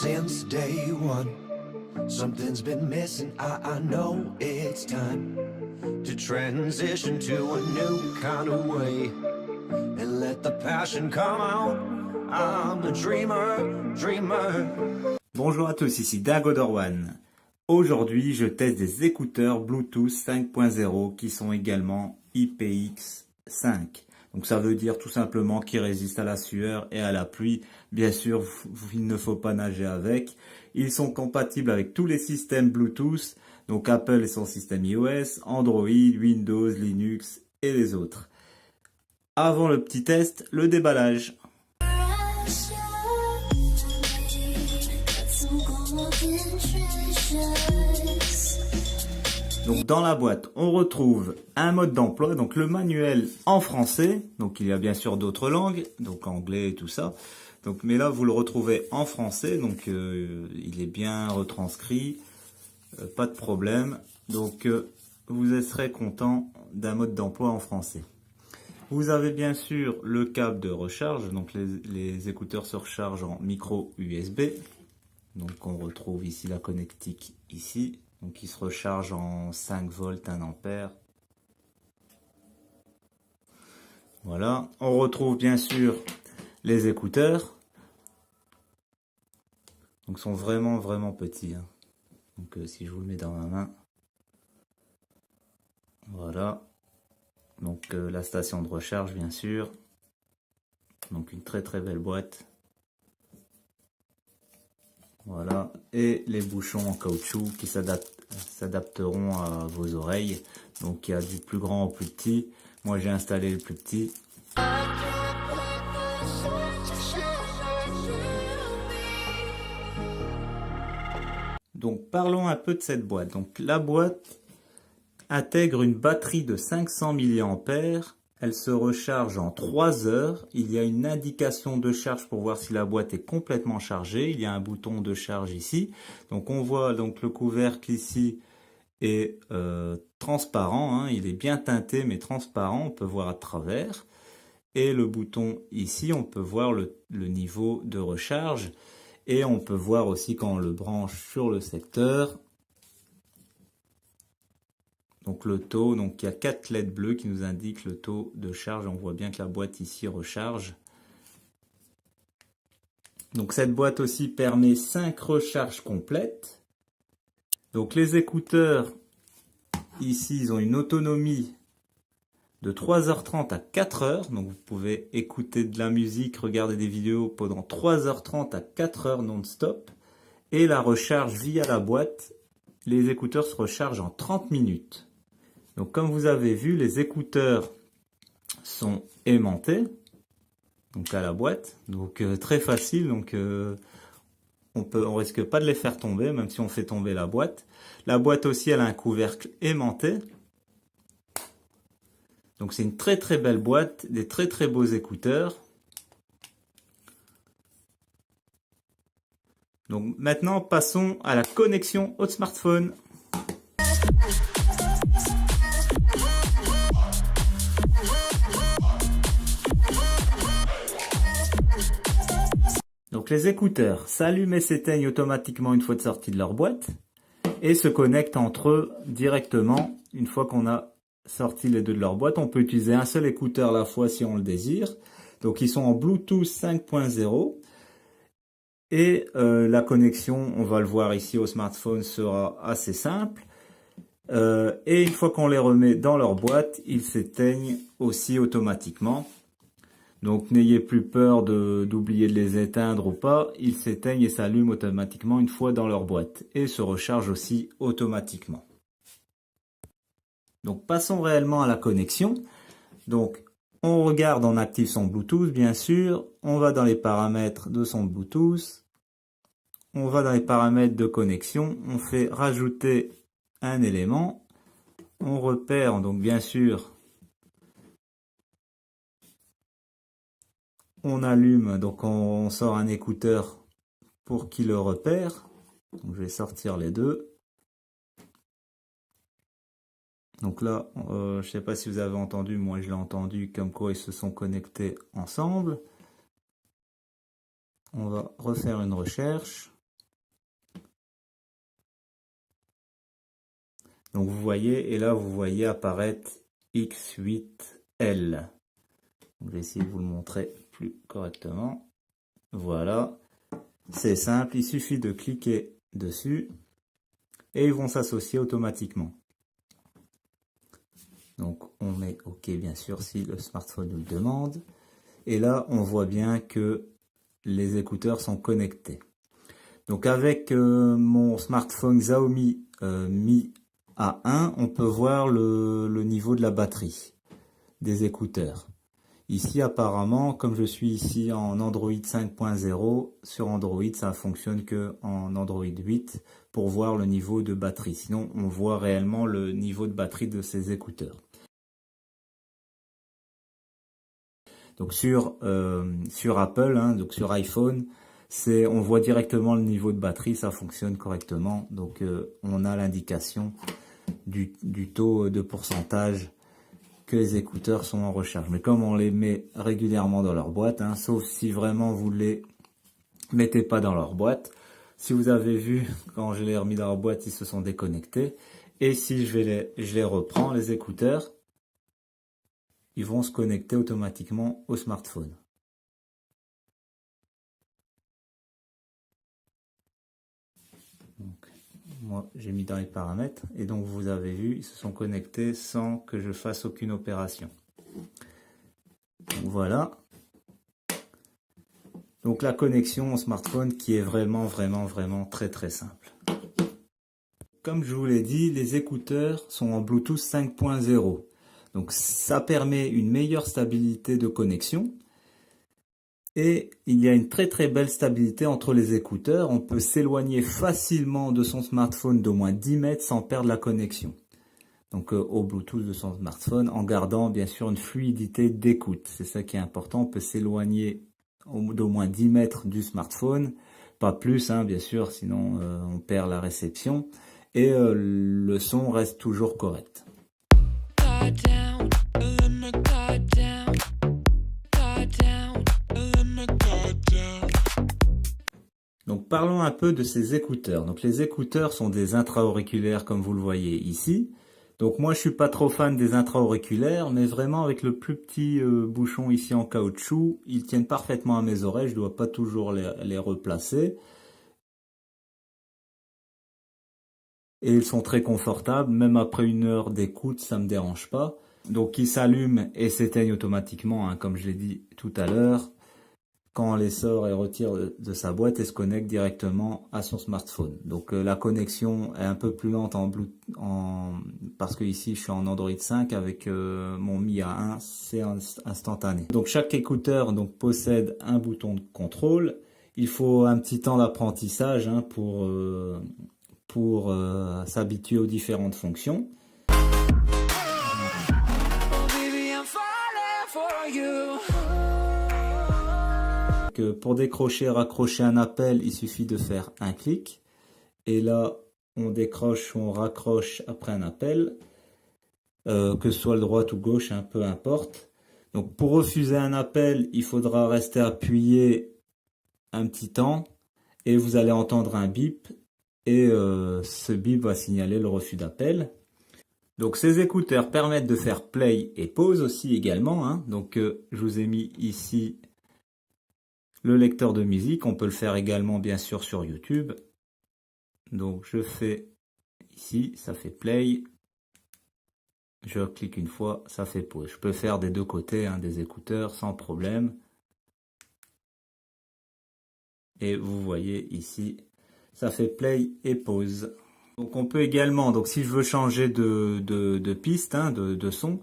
since day one. Something's been missing, I know it's time to transition to a new kind of way and let the passion come out. I'm a dreamer. Bonjour à tous, ici Dagodor1. Aujourd'hui, je teste des écouteurs Bluetooth 5.0 qui sont également IPX5. Donc ça veut dire tout simplement qu'ils résistent à la sueur et à la pluie. Bien sûr, il ne faut pas nager avec. Ils sont compatibles avec tous les systèmes Bluetooth. Donc Apple et son système iOS, Android, Windows, Linux et les autres. Avant le petit test, le déballage. Donc dans la boîte, on retrouve un mode d'emploi, donc le manuel en français. Donc il y a bien sûr d'autres langues, donc anglais et tout ça. Donc mais là vous le retrouvez en français, donc il est bien retranscrit, pas de problème. Donc vous serez content d'un mode d'emploi en français. Vous avez bien sûr le câble de recharge, donc les écouteurs se rechargent en micro USB. Donc on retrouve ici la connectique ici. Donc il se recharge en 5 volts 1 ampère. Voilà, on retrouve bien sûr les écouteurs. Donc ils sont vraiment petits. Hein. Donc si je vous le mets dans ma main. Voilà. Donc la station de recharge bien sûr. Donc une très belle boîte. Voilà, et les bouchons en caoutchouc qui s'adapteront à vos oreilles. Donc il y a du plus grand au plus petit. Moi j'ai installé le plus petit. Donc parlons un peu de cette boîte. Donc la boîte intègre une batterie de 500 mAh. Elle se recharge en 3 heures. Il y a une indication de charge pour voir si la boîte est complètement chargée. Il y a un bouton de charge ici. Donc on voit donc le couvercle ici est transparent. Hein. Il est bien teinté mais transparent. On peut voir à travers. Et le bouton ici, on peut voir le niveau de recharge. Et on peut voir aussi quand on le branche sur le secteur. Donc le taux, donc il y a 4 LED bleus qui nous indiquent le taux de charge. On voit bien que la boîte ici recharge. Donc cette boîte aussi permet 5 recharges complètes. Donc les écouteurs, ici, ils ont une autonomie de 3h30 à 4h. Donc vous pouvez écouter de la musique, regarder des vidéos pendant 3h30 à 4h non-stop. Et la recharge via la boîte, les écouteurs se rechargent en 30 minutes. Donc comme vous avez vu, les écouteurs sont aimantés, donc à la boîte, donc très facile, donc on risque pas de les faire tomber, même si on fait tomber la boîte. La boîte aussi, elle a un couvercle aimanté. Donc c'est une très belle boîte, des très beaux écouteurs. Donc maintenant, passons à la connexion au smartphone. Donc les écouteurs s'allument et s'éteignent automatiquement une fois de sortie de leur boîte et se connectent entre eux directement une fois qu'on a sorti les deux de leur boîte. On peut utiliser un seul écouteur à la fois si on le désire. Donc ils sont en Bluetooth 5.0 et la connexion, on va le voir ici au smartphone, sera assez simple. Et une fois qu'on les remet dans leur boîte, ils s'éteignent aussi automatiquement. Donc n'ayez plus peur d'oublier de les éteindre ou pas, ils s'éteignent et s'allument automatiquement une fois dans leur boîte et se rechargent aussi automatiquement. Donc passons réellement à la connexion. Donc on regarde, on active son Bluetooth bien sûr, on va dans les paramètres de son Bluetooth, on va dans les paramètres de connexion, on fait rajouter un élément, on repère donc bien sûr. On allume, donc on sort un écouteur pour qu'il le repère. Donc je vais sortir les deux. Donc là, je ne sais pas si vous avez entendu, moi je l'ai entendu, comme quoi ils se sont connectés ensemble. On va refaire une recherche. Donc vous voyez, et là vous voyez apparaître X8L. Je vais essayer de vous le montrer plus correctement. Voilà, c'est simple, il suffit de cliquer dessus et ils vont s'associer automatiquement. Donc on met OK bien sûr si le smartphone nous le demande. Et là on voit bien que les écouteurs sont connectés. Donc avec mon smartphone Xiaomi Mi A1, on peut voir le niveau de la batterie des écouteurs. Ici apparemment, comme je suis ici en Android 5.0, sur Android ça fonctionne que en Android 8 pour voir le niveau de batterie. Sinon on voit réellement le niveau de batterie de ces écouteurs. Donc sur Apple, hein, donc sur iPhone, on voit directement le niveau de batterie, ça fonctionne correctement. Donc on a l'indication du taux de pourcentage que les écouteurs sont en recharge. Mais comme on les met régulièrement dans leur boîte, hein, sauf si vraiment vous ne les mettez pas dans leur boîte. Si vous avez vu, quand je les ai remis dans leur boîte, ils se sont déconnectés. Et si je les reprends, les écouteurs, ils vont se connecter automatiquement au smartphone. Donc, moi, j'ai mis dans les paramètres et donc vous avez vu, ils se sont connectés sans que je fasse aucune opération. Donc, voilà. Donc la connexion au smartphone qui est vraiment très très simple. Comme je vous l'ai dit, les écouteurs sont en Bluetooth 5.0. Donc ça permet une meilleure stabilité de connexion. Et il y a une très belle stabilité entre les écouteurs. On peut s'éloigner facilement de son smartphone d'au moins 10 mètres sans perdre la connexion. Donc au Bluetooth de son smartphone en gardant bien sûr une fluidité d'écoute. C'est ça qui est important. On peut s'éloigner d'au moins 10 mètres du smartphone. Pas plus hein, bien sûr, sinon on perd la réception. Et le son reste toujours correct. Donc parlons un peu de ces écouteurs. Donc les écouteurs sont des intra-auriculaires comme vous le voyez ici. Donc moi je suis pas trop fan des intra-auriculaires, mais vraiment avec le plus petit bouchon ici en caoutchouc, ils tiennent parfaitement à mes oreilles, je dois pas toujours les replacer. Et ils sont très confortables, même après une heure d'écoute, ça me dérange pas. Donc ils s'allument et s'éteignent automatiquement, hein, comme je l'ai dit tout à l'heure, quand on les sort et retire de sa boîte et se connecte directement à son smartphone. Donc la connexion est un peu plus lente parce que ici je suis en Android 5 avec mon Mi A1, c'est instantané. Donc chaque écouteur possède un bouton de contrôle. Il faut un petit temps d'apprentissage hein, pour s'habituer aux différentes fonctions. Pour décrocher et raccrocher un appel, il suffit de faire un clic. Et là, on décroche ou on raccroche après un appel, que ce soit le droite ou gauche, hein, peu importe. Donc pour refuser un appel, il faudra rester appuyé un petit temps et vous allez entendre un bip. Et ce bip va signaler le refus d'appel. Donc ces écouteurs permettent de faire play et pause aussi également. Hein. Donc je vous ai mis ici le lecteur de musique. On peut le faire également bien sûr sur YouTube. Donc je fais ici, ça fait play. Je clique une fois, ça fait pause. Je peux faire des deux côtés hein, des écouteurs sans problème. Et vous voyez ici, ça fait play et pause. Donc on peut également, donc si je veux changer de piste, hein, de son,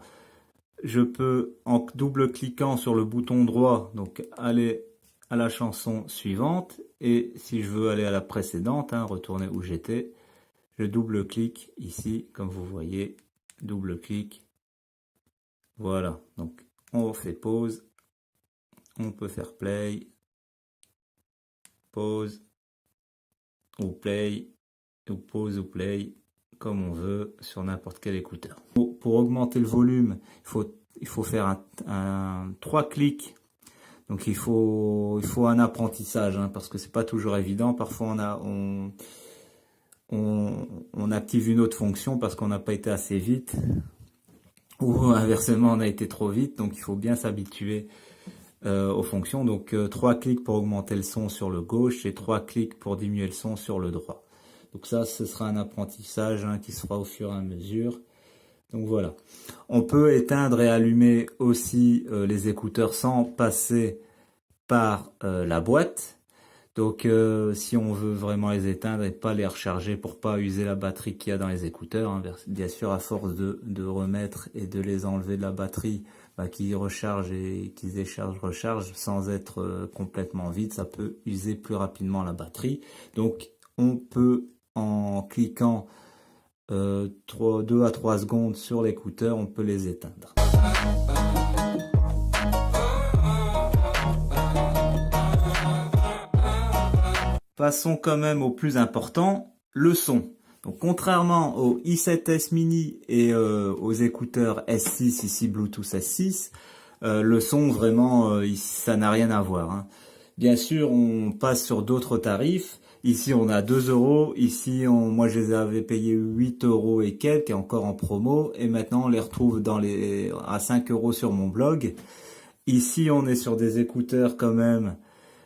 je peux en double-cliquant sur le bouton droit, donc aller à la chanson suivante. Et si je veux aller à la précédente, hein, retourner où j'étais, je double-clique ici, comme vous voyez, double-clic. Voilà, donc on fait pause, on peut faire play, pause, ou play, ou pause ou play, comme on veut, sur n'importe quel écouteur. Pour augmenter le volume, il faut faire 3 clics. Donc il faut un apprentissage, hein, parce que c'est pas toujours évident. Parfois on active une autre fonction parce qu'on n'a pas été assez vite, ou inversement on a été trop vite, donc il faut bien s'habituer aux fonctions. Donc 3 clics pour augmenter le son sur le gauche et 3 clics pour diminuer le son sur le droit. Donc ça, ce sera un apprentissage qui se fera au fur et à mesure. Donc voilà. On peut éteindre et allumer aussi les écouteurs sans passer par la boîte. Donc si on veut vraiment les éteindre et pas les recharger pour pas user la batterie qu'il y a dans les écouteurs, hein, bien sûr à force de remettre et de les enlever de la batterie, qu'ils rechargent et qu'ils déchargent, rechargent sans être complètement vide, ça peut user plus rapidement la batterie. Donc on peut, en cliquant 2 à 3 secondes sur l'écouteur, on peut les éteindre. Passons quand même au plus important, le son. Donc contrairement au i7S mini et aux écouteurs S6, ici Bluetooth S6, le son vraiment, ça n'a rien à voir, hein. Bien sûr, on passe sur d'autres tarifs. Ici, on a 2 euros. Ici, moi, je les avais payés 8 euros et quelques, et encore en promo. Et maintenant, on les retrouve à 5 euros sur mon blog. Ici, on est sur des écouteurs quand même.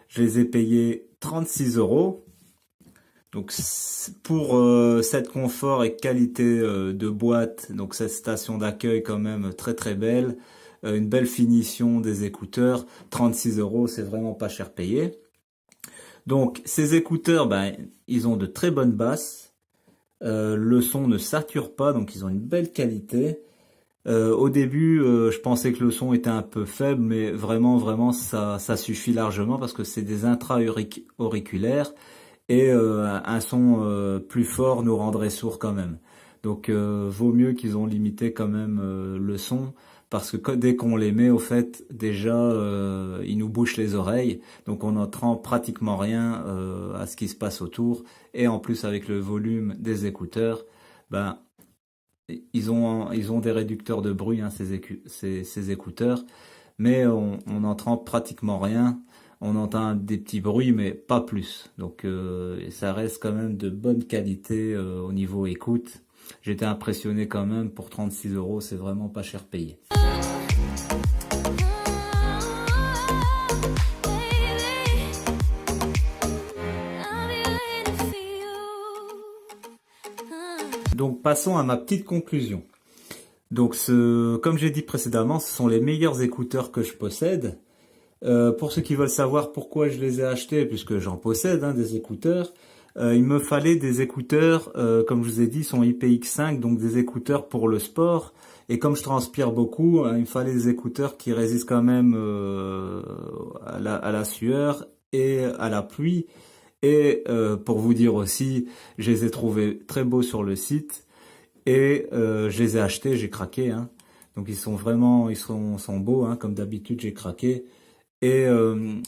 Je les ai payés 36 euros. Donc, pour cette confort et qualité de boîte, donc cette station d'accueil quand même très très belle, une belle finition des écouteurs, 36 euros, c'est vraiment pas cher payé. Donc ces écouteurs, ils ont de très bonnes basses, le son ne sature pas, donc ils ont une belle qualité. Au début, je pensais que le son était un peu faible, mais vraiment ça suffit largement parce que c'est des intra-auriculaires et un son plus fort nous rendrait sourds quand même. Donc vaut mieux qu'ils ont limité quand même le son, parce que dès qu'on les met, au fait, déjà, ils nous bouchent les oreilles, donc on n'entend pratiquement rien à ce qui se passe autour, et en plus avec le volume des écouteurs, ils ont des réducteurs de bruit, hein, ces écouteurs, mais on n'entend pratiquement rien. On entend des petits bruits, mais pas plus. Donc ça reste quand même de bonne qualité au niveau écoute. J'étais impressionné quand même, pour 36 euros, c'est vraiment pas cher payé. Donc passons à ma petite conclusion. Donc comme j'ai dit précédemment, ce sont les meilleurs écouteurs que je possède. Pour ceux qui veulent savoir pourquoi je les ai achetés, puisque j'en possède des écouteurs, il me fallait des écouteurs, comme je vous ai dit, sont IPX5, donc des écouteurs pour le sport. Et comme je transpire beaucoup, il me fallait des écouteurs qui résistent quand même à la sueur et à la pluie. Et pour vous dire aussi, je les ai trouvés très beaux sur le site et je les ai achetés, j'ai craqué, hein. Donc ils sont beaux, hein, comme d'habitude j'ai craqué. Et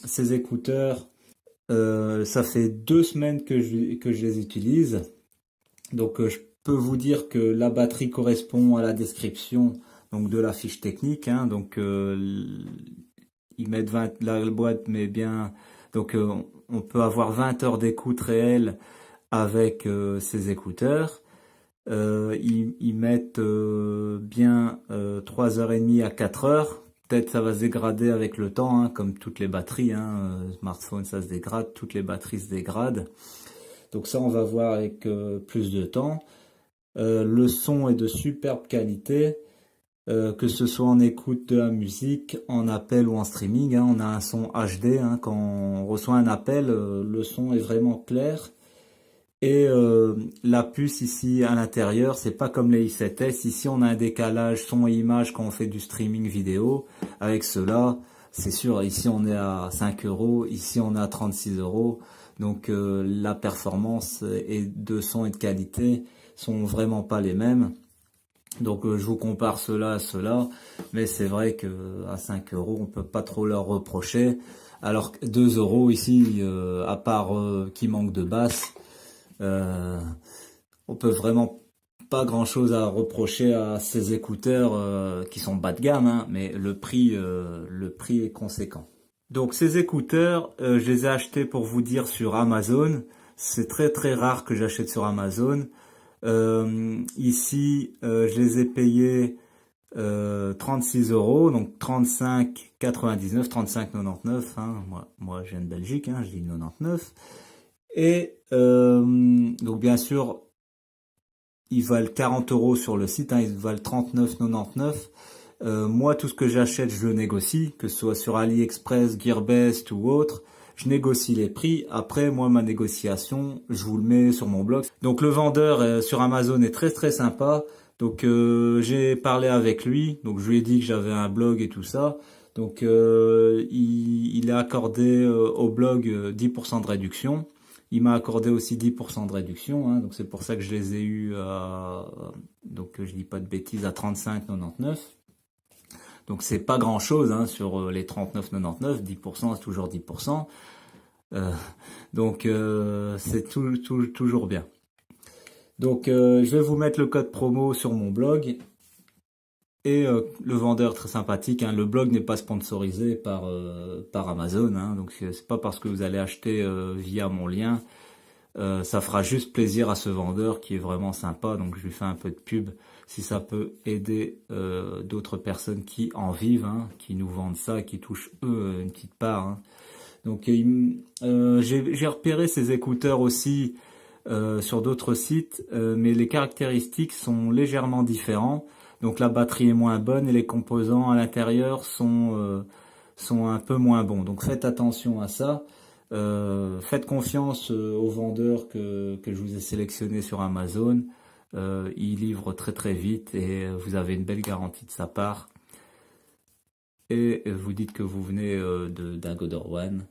ces écouteurs, ça fait 2 semaines que je les utilise. Donc je peux vous dire que la batterie correspond à la description donc de la fiche technique, hein. Donc ils mettent la boîte met bien, donc on peut avoir 20 heures d'écoute réelle avec ces écouteurs. Ils mettent bien 3h30 à 4 heures. Peut-être ça va se dégrader avec le temps, hein, comme toutes les batteries, hein. Smartphone, ça se dégrade, toutes les batteries se dégradent. Donc ça, on va voir avec plus de temps. Le son est de superbe qualité, que ce soit en écoute de la musique, en appel ou en streaming, hein. On a un son HD, hein. Quand on reçoit un appel, le son est vraiment clair. Et la puce ici à l'intérieur, c'est pas comme les i7S. Ici, on a un décalage son et image quand on fait du streaming vidéo. Avec cela, c'est sûr, ici on est à 5 euros, ici on est à 36 euros. Donc la performance et de son et de qualité sont vraiment pas les mêmes. Donc je vous compare cela à cela, mais c'est vrai que à 5 euros, on peut pas trop leur reprocher. Alors que 2 euros ici, à part qui manque de basse, on peut vraiment pas grand chose à reprocher à ces écouteurs qui sont bas de gamme, hein, mais le prix est conséquent. Donc ces écouteurs, je les ai achetés pour vous dire sur Amazon. C'est très très rare que j'achète sur Amazon. Ici, je les ai payés 36 €, donc 35,99, 35,99. Hein. Moi, je viens de Belgique, hein, je dis 99. Et donc bien sûr, ils valent 40 € sur le site, hein, ils valent 39,99. Moi, tout ce que j'achète, je le négocie, que ce soit sur AliExpress, Gearbest ou autre. Je négocie les prix. Après, moi, ma négociation, je vous le mets sur mon blog. Donc, le vendeur sur Amazon est très très sympa. Donc, j'ai parlé avec lui. Donc, je lui ai dit que j'avais un blog et tout ça. Donc, il a accordé au blog 10% de réduction. Il m'a accordé aussi 10% de réduction. Hein, donc, c'est pour ça que je les ai eus donc, je dis pas de bêtises, à 35,99. Donc c'est pas grand chose hein, sur les 39,99, 10% c'est toujours 10%. Donc c'est toujours bien. Donc je vais vous mettre le code promo sur mon blog. Et le vendeur très sympathique, hein, le blog n'est pas sponsorisé par Amazon, hein, donc c'est pas parce que vous allez acheter via mon lien, ça fera juste plaisir à ce vendeur qui est vraiment sympa, donc je lui fais un peu de pub si ça peut aider d'autres personnes qui en vivent, hein, qui nous vendent ça, qui touchent eux une petite part. Hein. Donc j'ai repéré ces écouteurs aussi sur d'autres sites, mais les caractéristiques sont légèrement différentes. Donc la batterie est moins bonne et les composants à l'intérieur sont un peu moins bons. Donc faites attention à ça. Faites confiance aux vendeurs que je vous ai sélectionnés sur Amazon. Il livre très très vite et vous avez une belle garantie de sa part. Et vous dites que vous venez d'un God One.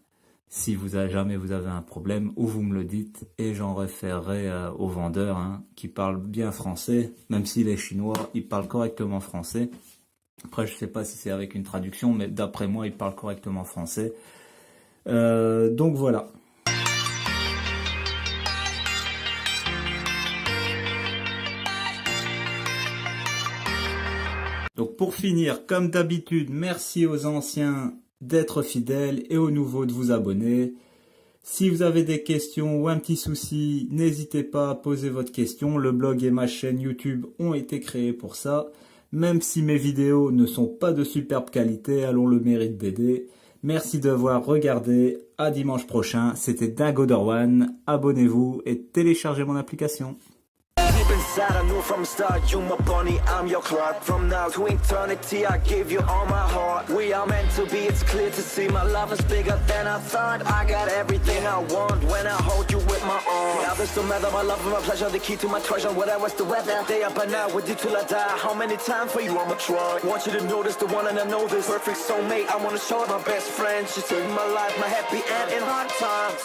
Si jamais vous avez un problème, ou vous me le dites et j'en référerai au vendeur hein, qui parle bien français, même s'il est chinois, il parle correctement français. Après, je sais pas si c'est avec une traduction, mais d'après moi, il parle correctement français. Donc voilà. Donc pour finir, comme d'habitude, merci aux anciens d'être fidèles et aux nouveaux de vous abonner. Si vous avez des questions ou un petit souci, n'hésitez pas à poser votre question. Le blog et ma chaîne YouTube ont été créés pour ça. Même si mes vidéos ne sont pas de superbe qualité, elles ont le mérite d'aider. Merci d'avoir regardé. À dimanche prochain. C'était God One. Abonnez-vous et téléchargez mon application. Inside, I knew from the start, you my bunny, I'm your Clark. From now to eternity, I give you all my heart. We are meant to be, it's clear to see. My love is bigger than I thought. I got everything I want when I hold you with my arms. Now this don't matter, my love and my pleasure, the key to my treasure. Whatever's the weather, day up and out with you till I die. How many times for you I'ma try? Want you to notice the one and I know this. Perfect soulmate, I wanna show it my best friend. She saved my life, my happy end in hard times.